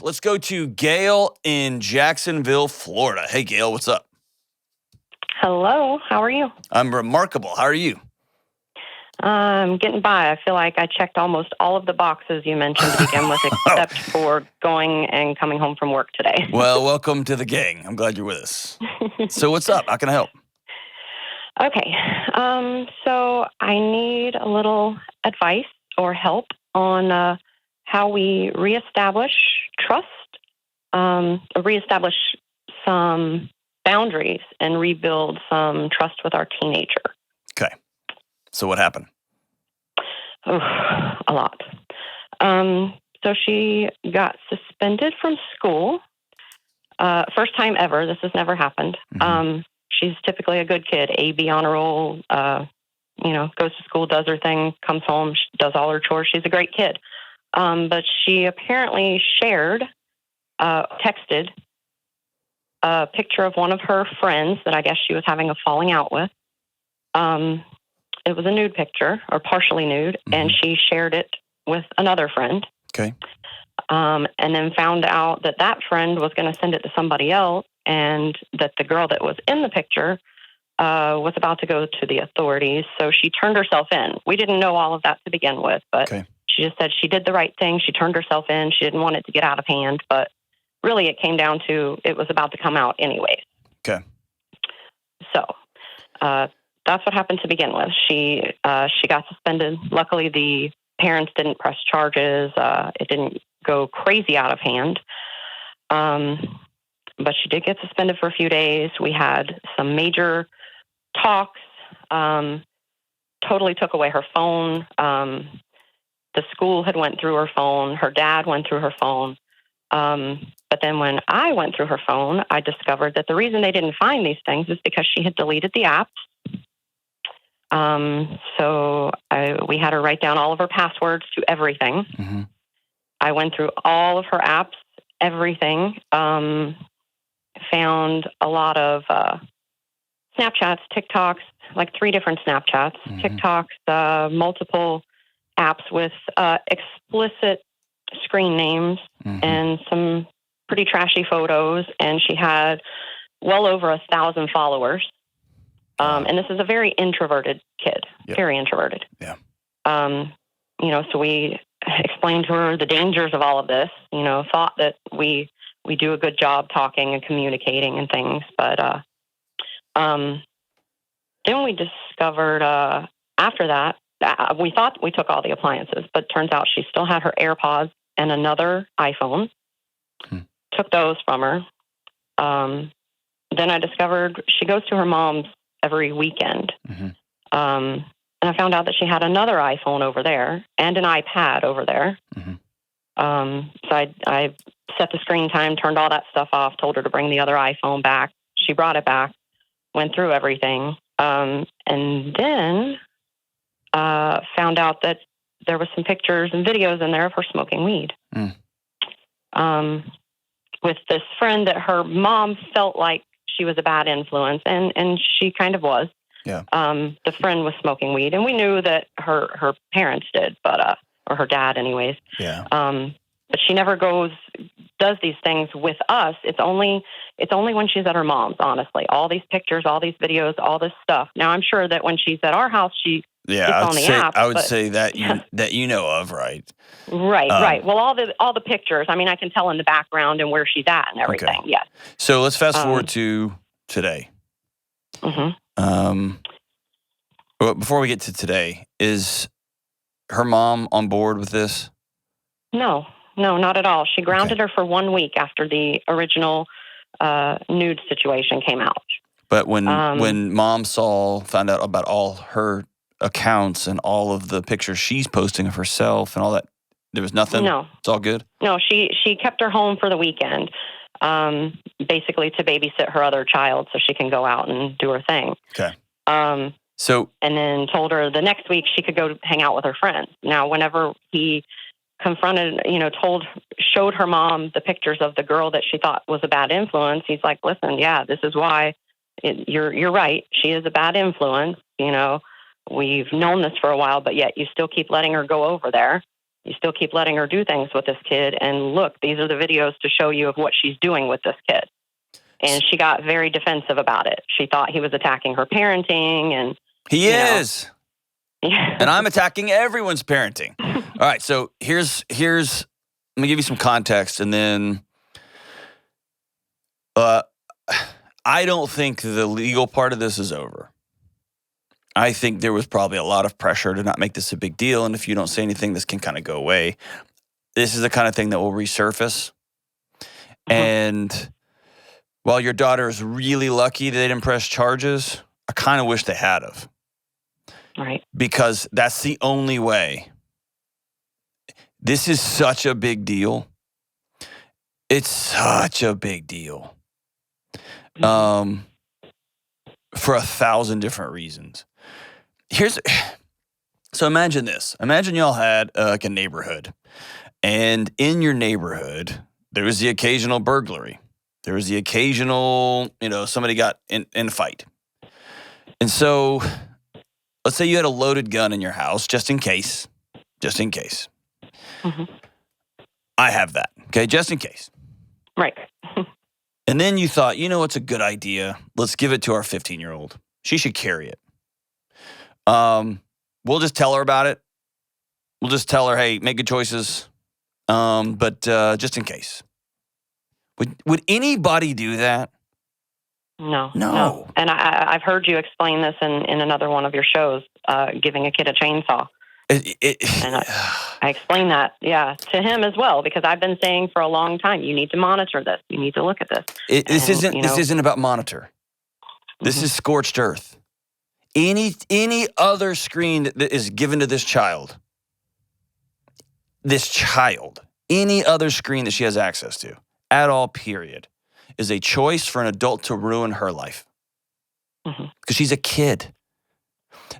Let's go to Gail in Jacksonville, Florida. Hey, Gail, what's up? Hello, how are you? I'm remarkable. How are you? Getting by. I feel like I checked almost all of the boxes you mentioned to begin with, except for going and coming home from work today. Well, welcome to the gang. I'm glad you're with us. So what's up? How can I help? Okay. So I need a little advice or help on how we reestablish trust, reestablish some boundaries, and rebuild some trust with our teenager. Okay. So what happened? A lot. So she got suspended from school. First time ever. This has never happened. Mm-hmm. She's typically a good kid, A, B honor roll, goes to school, does her thing, comes home, does all her chores. She's a great kid. But she apparently texted a picture of one of her friends that I guess she was having a falling out with. It was a nude picture, or partially nude, and she shared it with another friend. Okay. And then found out that friend was going to send it to somebody else, and that the girl that was in the picture was about to go to the authorities. So she turned herself in. We didn't know all of that to begin with, but she just said she did the right thing. She turned herself in. She didn't want it to get out of hand, but really it came down to it was about to come out anyways. Okay. So that's what happened to begin with. She got suspended. Luckily, the parents didn't press charges. It didn't go crazy out of hand. But she did get suspended for a few days. We had some major talks, totally took away her phone. The school had went through her phone. Her dad went through her phone. But then when I went through her phone, I discovered that the reason they didn't find these things is because she had deleted the apps. So we had her write down all of her passwords to everything. Mm-hmm. I went through all of her apps, everything. Found a lot of Snapchats, TikToks, like 3 different Snapchats, TikToks, multiple apps with explicit screen names and some pretty trashy photos. And she had well over 1,000 followers. And this is a very introverted kid, very introverted. Yeah. So we explained to her the dangers of all of this, thought that we do a good job talking and communicating and things. But then we discovered after that, we thought we took all the appliances, but turns out she still had her AirPods and another iPhone. Took those from her. Then I discovered she goes to her mom's every weekend. And I found out that she had another iPhone over there and an iPad over there. So I set the screen time, turned all that stuff off, told her to bring the other iPhone back. She brought it back, went through everything, and then found out that there was some pictures and videos in there of her smoking weed. With this friend that her mom felt like she was a bad influence, and she kind of was. Yeah. The friend was smoking weed, and we knew that her parents did, but or her dad, anyways. Yeah. But she never does these things with us. It's only when she's at her mom's. Honestly, all these pictures, all these videos, all this stuff. Now, I'm sure that when she's at our house, she gets on the app. I would say that you know of, right? Right. Well, all the pictures. I mean, I can tell in the background and where she's at and everything. Okay. Yes. So let's fast forward to today. But before we get to today, is her mom on board with this? No, not at all. She grounded her for 1 week after the original nude situation came out. But when mom found out about all her accounts and all of the pictures she's posting of herself and all that, there was nothing? No. It's all good? No, she kept her home for the weekend, basically to babysit her other child so she can go out and do her thing. Okay. And then told her the next week she could go hang out with her friends. Now, whenever he confronted, showed her mom the pictures of the girl that she thought was a bad influence, he's like, listen, yeah, this is why you're right. She is a bad influence. We've known this for a while, but yet you still keep letting her go over there. You still keep letting her do things with this kid. And look, these are the videos to show you of what she's doing with this kid. And she got very defensive about it. She thought he was attacking her parenting. And he is. And I'm attacking everyone's parenting. All right, so here's let me give you some context, and then I don't think the legal part of this is over. I think there was probably a lot of pressure to not make this a big deal, and if you don't say anything, this can kind of go away. This is the kind of thing that will resurface. And while your daughter is really lucky they didn't press charges, I kind of wish they had of. Right. Because that's the only way. This is such a big deal. It's such a big deal. For 1,000 different reasons. So imagine this. Imagine y'all had like a neighborhood. And in your neighborhood, there was the occasional burglary. There was the occasional, somebody got in a fight. And so let's say you had a loaded gun in your house, just in case. I have that, okay, just in case. Right. And then you thought, what's a good idea? Let's give it to our 15-year-old. She should carry it. We'll just tell her about it. We'll just tell her, hey, make good choices. But just in case. Would anybody do that? No. And I've heard you explain this in another one of your shows, giving a kid a chainsaw. And I explained that, to him as well, because I've been saying for a long time, you need to monitor this. You need to look at this. This isn't about monitor. This is scorched earth. Any other screen that is given to this child, any other screen that she has access to, at all, period, is a choice for an adult to ruin her life. Because she's a kid.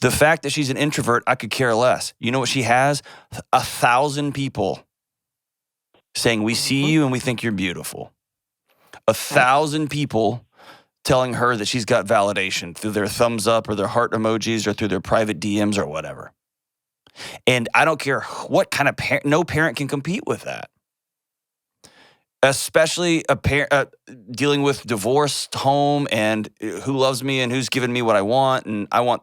The fact that she's an introvert, I could care less. You know what she has? 1,000 people saying, we see you and we think you're beautiful. 1,000 people telling her that she's got validation through their thumbs up or their heart emojis or through their private DMs or whatever. And I don't care what kind of parent, no parent can compete with that. Especially a parent dealing with divorced home and who loves me and who's giving me what I want. And I want,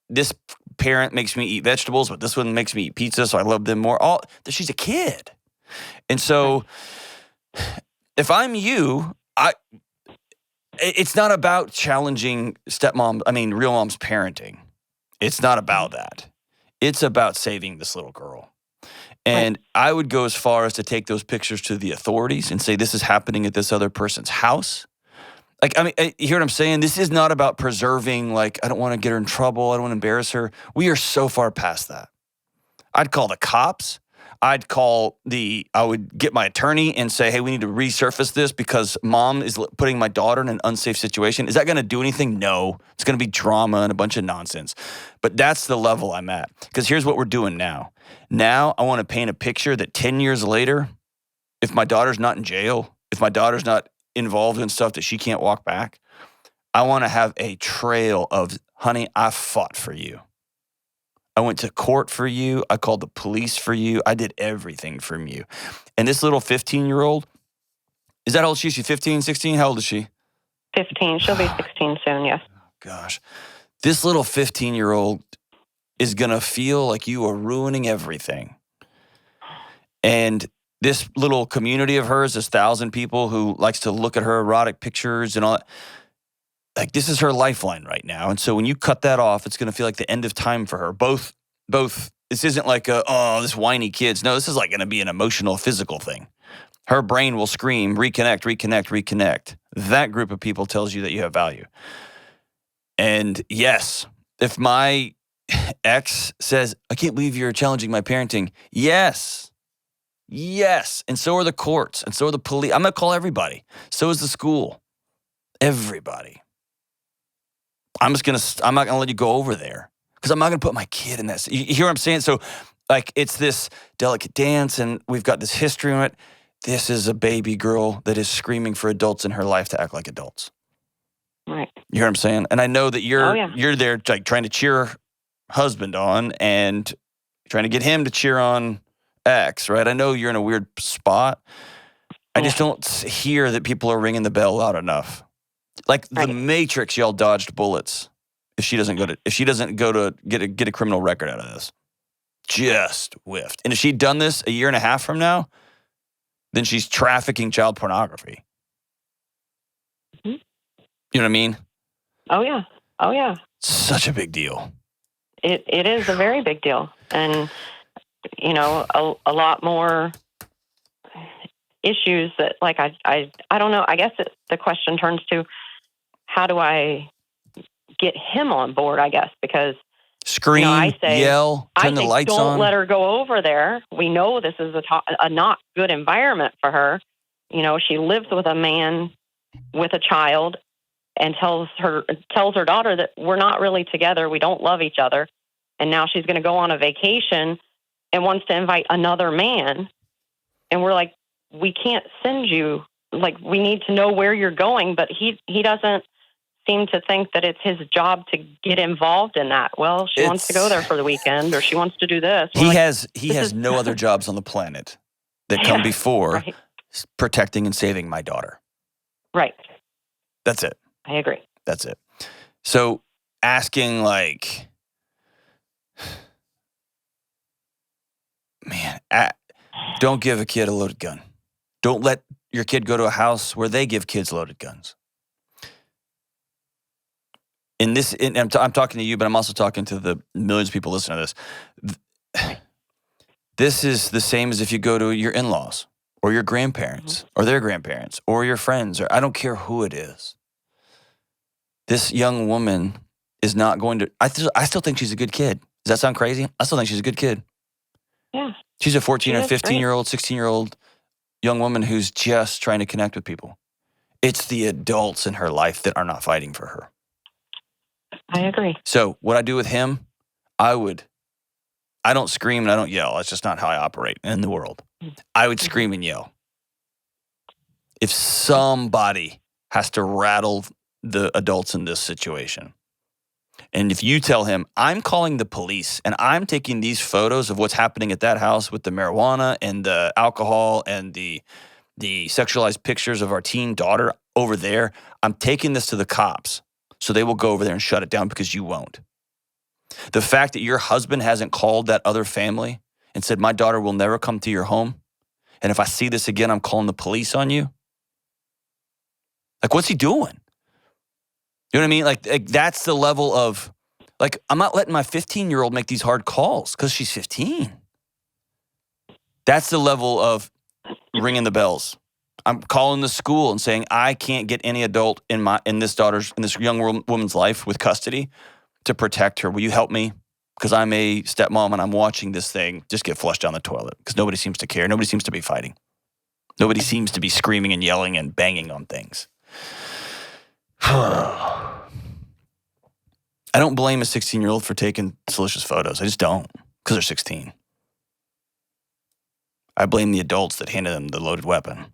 this parent makes me eat vegetables, but this one makes me eat pizza, so I love them more. She's a kid. And so if I'm you, it's not about challenging real mom's parenting. It's not about that. It's about saving this little girl. And I would go as far as to take those pictures to the authorities and say, this is happening at this other person's house. You hear what I'm saying? This is not about preserving, I don't want to get her in trouble. I don't want to embarrass her. We are so far past that. I'd call the cops. I would get my attorney and say, hey, we need to resurface this because mom is putting my daughter in an unsafe situation. Is that going to do anything? No. It's going to be drama and a bunch of nonsense. But that's the level I'm at. Because here's what we're doing now. Now I want to paint a picture that 10 years later, if my daughter's not in jail, if my daughter's not involved in stuff that she can't walk back, I want to have a trail of, honey, I fought for you. I went to court for you. I called the police for you. I did everything for you. And this little 15-year-old, is that how old she is? She's 15, 16? How old is she? 15. She'll be 16 soon, yes. Gosh. This little 15-year-old is going to feel like you are ruining everything. And this little community of hers, this 1,000 people who likes to look at her erotic pictures and all that, this is her lifeline right now. And so when you cut that off, it's going to feel like the end of time for her. Both. This isn't like this whiny kids. No, this is going to be an emotional, physical thing. Her brain will scream, reconnect, reconnect, reconnect. That group of people tells you that you have value. And yes, if my ex says, I can't believe you're challenging my parenting. Yes. And so are the courts, and so are the police. I'm going to call everybody. So is the school. Everybody. I'm not going to let you go over there because I'm not going to put my kid in that. You hear what I'm saying? So it's this delicate dance and we've got this history on it. This is a baby girl that is screaming for adults in her life to act like adults. Right. You hear what I'm saying? And I know that you're there trying to cheer her husband on and trying to get him to cheer on ex, right? I know you're in a weird spot. I just don't hear that people are ringing the bell loud enough. Like the Matrix, y'all dodged bullets. If she doesn't go to get a criminal record out of this, just whiffed. And if she'd done this a year and a half from now, then she's trafficking child pornography. Mm-hmm. You know what I mean? Oh yeah. Oh yeah. Such a big deal. It is a very big deal, and you know, a lot more issues that, like, I don't know. I guess the question turns to, how do I get him on board? I guess because scream, I say, yell, turn the lights on. Don't let her go over there. We know this is a not good environment for her. You know, she lives with a man with a child, and tells her daughter that we're not really together. We don't love each other. And now she's going to go on a vacation and wants to invite another man. And we're like, we can't send you. Like, we need to know where you're going. But he doesn't seem to think that it's his job to get involved in that. Well, she wants to go there for the weekend, or she wants to do this. He has no other jobs on the planet that come before protecting and saving my daughter. Right. That's it. I agree. That's it. So asking, like, man, don't give a kid a loaded gun. Don't let your kid go to a house where they give kids loaded guns. I'm talking to you, but I'm also talking to the millions of people listening to this. This is the same as if you go to your in-laws or your grandparents or their grandparents or your friends, or I don't care who it is. This young woman is not going to, I still think she's a good kid. Does that sound crazy? I still think she's a good kid. Yeah. She's a 14 or 15-year-old, 16-year-old young woman who's just trying to connect with people. It's the adults in her life that are not fighting for her. I agree. So what I do with him, I don't scream and I don't yell. That's just not how I operate in the world. I would scream and yell. If somebody has to rattle the adults in this situation, and if you tell him, I'm calling the police and I'm taking these photos of what's happening at that house with the marijuana and the alcohol and the sexualized pictures of our teen daughter over there, I'm taking this to the cops. So they will go over there and shut it down because you won't. The fact that your husband hasn't called that other family and said, my daughter will never come to your home, and if I see this again, I'm calling the police on you. Like, what's he doing? You know what I mean? Like that's the level of, like, I'm not letting my 15-year-old make these hard calls because she's 15. That's the level of ringing the bells. I'm calling the school and saying, I can't get any adult in this young woman's life with custody to protect her. Will you help me? Because I'm a stepmom and I'm watching this thing just get flushed down the toilet because nobody seems to care. Nobody seems to be fighting. Nobody seems to be screaming and yelling and banging on things. I don't blame a 16-year-old for taking salacious photos. I just don't, because they're 16. I blame the adults that handed them the loaded weapon.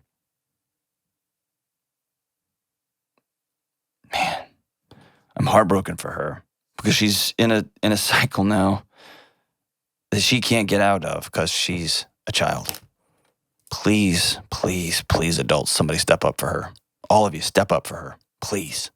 Man, I'm heartbroken for her because she's in a cycle now that she can't get out of because she's a child. Please, please, please, adults, somebody step up for her. All of you, step up for her, please.